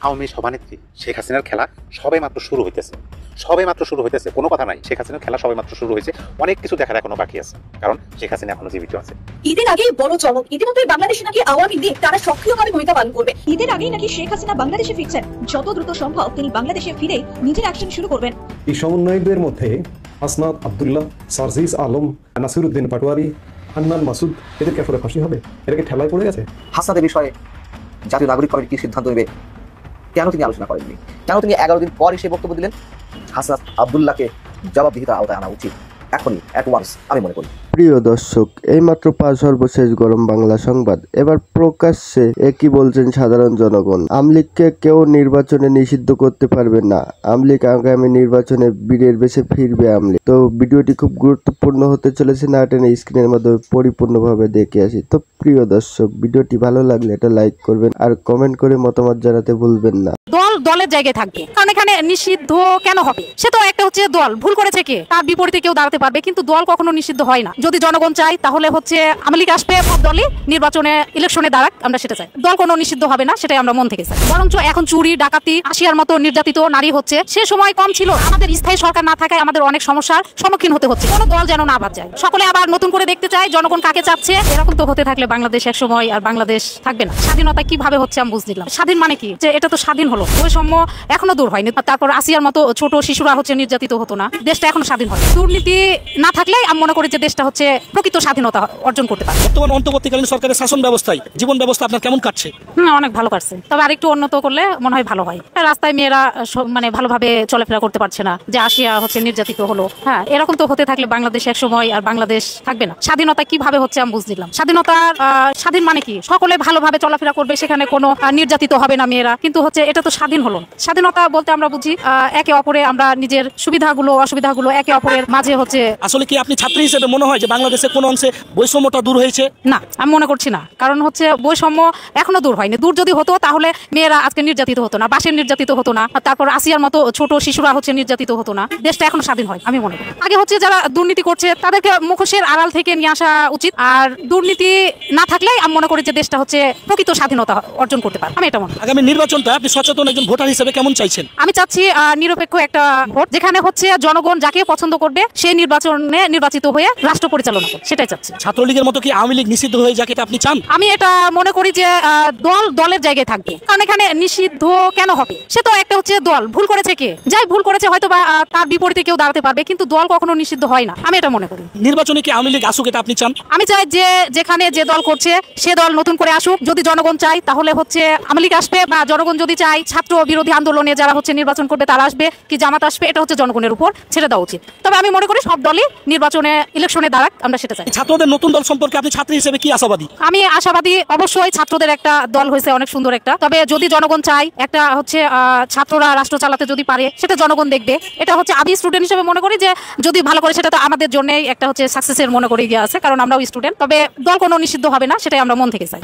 আওয়ামী সভানেত্রী শেখ হাসিনার খেলা সবে মাত্র শুরু হইতেছে কোনো কথা নাই। শেখ হাসিনার খেলা সবে মাত্র শুরু হয়েছে, অনেক কিছু দেখার এখনো বাকি আছে, কারণ শেখ হাসিনা এখনো জীবিত আছে। ঈদের আগে বড় চমক, ইতিমধ্যে বাংলাদেশে নাকি আওয়ামী লীগ তারা সক্রিয়ভাবে ভূমিকা পালন করবে। ঈদের আগেই নাকি শেখ হাসিনা বাংলাদেশে ফিরছেন, যত দ্রুত সম্ভব তিনি বাংলাদেশে ফিরে নিজের অ্যাকশন শুরু করবেন। এই সমন্বয়কদের মধ্যে হাসনাত আব্দুল্লাহ, সারজিস আলম, নাসিরউদ্দিন পাটোয়ারি, হান্নান মাসুদ, এদেরকে আসলে ফাঁসি হবে? এটাকে ঠেলায় পড়ে গেছে। হাসনাতের বিষয়ে জাতীয় নাগরিক কমিটি কি সিদ্ধান্ত নেবে, কেন তিনি আলোচনা করেননি? কেন তিনি 11 দিন পর এসে বক্তব্য দিলেন? হাসনাত আব্দুল্লাহকে জবাবদিহিতার আওতায় আনা উচিত এখনই, অ্যাট ওয়ান্স, আমি মনে করি। প্রিয় দর্শক, এইমাত্র পাওয়া সর্বশেষ গরম বাংলা সংবাদ। এবার প্রকাশ্যে একই বলছেন সাধারণ জনগণ, আমলিগকে কেউ নির্বাচনে নিষিদ্ধ করতে পারবে না। আমলিগ আগামী নির্বাচনে বীরের বেশে ফিরবে আমলিগ। তো ভিডিওটি খুব গুরুত্বপূর্ণ হতে চলেছে, না টেনে স্ক্রিনের মাধ্যমে পরিপূর্ণভাবে দেখে আসি। তো প্রিয় দর্শক, ভিডিওটি ভালো লাগলে এটা লাইক করবেন আর কমেন্ট করে মতামত জানাতে ভুলবেন না। দলের জায়গায় থাকবে, কারণ এখানে নিষিদ্ধ কেন হবে? সে তো একটা হচ্ছে দল, ভুল করেছে কে, তার বিপরীতে কেউ দাঁড়াতে পারবে, কিন্তু দল কখনো নিষিদ্ধ হয় না। যদি জনগণ চাই তাহলে হচ্ছে আওয়ামী লীগ আসবে, সব দলই নির্বাচনে ইলেকশনে দাঁড়াক, আমরা সেটা চাই। দল কোনো নিষিদ্ধ হবে না, সেটাই আমরা মন থেকে চাই। বরঞ্চ এখন চুরি ডাকাতি, আশিয়ার মতো নির্যাতিত নারী হচ্ছে, সে সময় কম ছিল। আমাদের স্থায়ী সরকার না থাকায় আমাদের অনেক সমস্যার সম্মুখীন হতে হচ্ছে। কোনো দল যেন না বাদ যায়, সকলে আবার নতুন করে দেখতে চায় জনগণ কাকে চাচ্ছে। এরকম তো হতে থাকলে বাংলাদেশ এক সময় আর বাংলাদেশ থাকবে না। স্বাধীনতা কিভাবে হচ্ছে আমি বুঝলাম। স্বাধীন মানে কি, যে এটা তো স্বাধীন হলো, বৈষম্য এখনো দূর হয়নি। তারপর আসিয়ার মতো ছোট শিশুরা হচ্ছে নির্যাতিত হতো না, দেশটা এখনো স্বাধীন হয়। দুর্নীতি না থাকলে আমি মনে করি যে দেশটা হচ্ছে প্রকৃত স্বাধীনতা অর্জন করতে পারে। বর্তমান অন্তর্বর্তীকালীন সরকারের শাসন ব্যবস্থায় জীবন ব্যবস্থা আপনার কেমন কাটছে? অনেক ভালো কাটছে, তবে আরেকটু উন্নত করলে মনে হয় ভালো হয়। রাস্তায় মেয়েরা মানে ভালোভাবে চলাফেরা করতে পারছে না, যে আসিয়া হচ্ছে নির্যাতিত হলো। হ্যাঁ, এরকম তো হতে থাকলে বাংলাদেশ এক সময় আর বাংলাদেশ থাকবে না। স্বাধীনতা কিভাবে হচ্ছে আমি বুঝলাম। স্বাধীন মানে কি, সকলে ভালোভাবে চলাফেরা করবে, সেখানে কোনো নির্যাতিত হবে না মেয়েরা, কিন্তু হচ্ছে এটা তো স্বাধীন হলো। স্বাধীনতা বলতে আমরা বুঝি একে অপরে আমরা নিজের সুবিধাগুলো অসুবিধাগুলো একে অপরের মাঝে হচ্ছে। আসলে কি আপনি ছাত্রী হিসেবে মনে হয় যে বাংলাদেশে কোন অংশে বৈষম্যটা দূর হয়েছে? না, আমি মনে করছি না, কারণ হচ্ছে বৈষম্য এখনো দূর হয়নি। দূর যদি হতো তাহলে মেয়েরা আজকে নির্যাতিত হতো না, বাসের নির্যাতিত হতো না, তারপর আসিয়ার মতো ছোট শিশুরা হচ্ছে নির্যাতিত হতো না, দেশটা এখনো স্বাধীন হয় আমি মনে করি। আগে হচ্ছে যারা দুর্নীতি করছে তাদেরকে মুখোশের আড়াল থেকে নিয়ে আসা উচিত, আর দুর্নীতি না থাকলে আমি মনে করি যে দেশটা হচ্ছে প্রকৃত স্বাধীনতা অর্জন করতে পারে, আমি এটা মনে করি। আগামী নির্বাচনটা আপনি সচেতন একজন ভোটার হিসেবে কেমন চাইছেন? আমি চাচ্ছি নিরপেক্ষ একটা ভোট, যেখানে হচ্ছে জনগণ যাকে পছন্দ করবে সেই নির্বাচনে নির্বাচিত হয়ে রাষ্ট্র পরিচালনা করবে, সেটাই চাচ্ছি। ছাত্রলীগের মতো কি আওয়ামী লীগ নিষিদ্ধ হয়ে যাকে আপনি চান? আমি এটা মনে করি যে দলের জায়গায় থাকবে, কারণ এখানে নিষিদ্ধ কেন হবে? সে তো একটা হচ্ছে দল, ভুল করেছে কে, যাই ভুল করেছে হয়তো বা তার বিপরীতে কেউ দাঁড়াতে পারবে, কিন্তু দল কখনো নিষিদ্ধ হয় না, আমি এটা মনে করি। নির্বাচনে কি আওয়ামী লীগ আসুক এটা আপনি চান? আমি চাই যে যেখানে যে দল করছে সে দল নতুন করে আসুক। যদি জনগণ চাই তাহলে হচ্ছে আওয়ামী লীগ আসবে, বা জনগণ যদি চাই ছাত্র বিরোধী আন্দোলনে যারা হচ্ছে নির্বাচন করবে তারা আসবে, কি জামাত আসবে, এটা হচ্ছে জনগণের উপর ছেড়ে দেওয়া উচিত। তবে আমি মনে করি সব দলই নির্বাচনে ইলেকশনে দাঁড়াক, আমরা সেটা চাই। ছাত্রদের নতুন দল সম্পর্কে আপনি ছাত্রী হিসেবে কি আশাবাদী? আমি আশাবাদী, অবশ্যই ছাত্রদের একটা দল হয়েছে অনেক সুন্দর একটা, তবে যদি জনগণ চাই একটা হচ্ছে ছাত্ররা রাষ্ট্র চালাতে যদি পারে সেটা জনগণ দেখবে। এটা হচ্ছে আমি স্টুডেন্ট হিসেবে মনে করি যে যদি ভালো করে সেটা তো আমাদের জন্যই একটা হচ্ছে সাকসেসের মনে করি গিয়ে আছে, কারণ আমরাও স্টুডেন্ট। তবে দল কোনো নিষিদ্ধ হবে না, সেটাই আমরা মন থেকে চাই।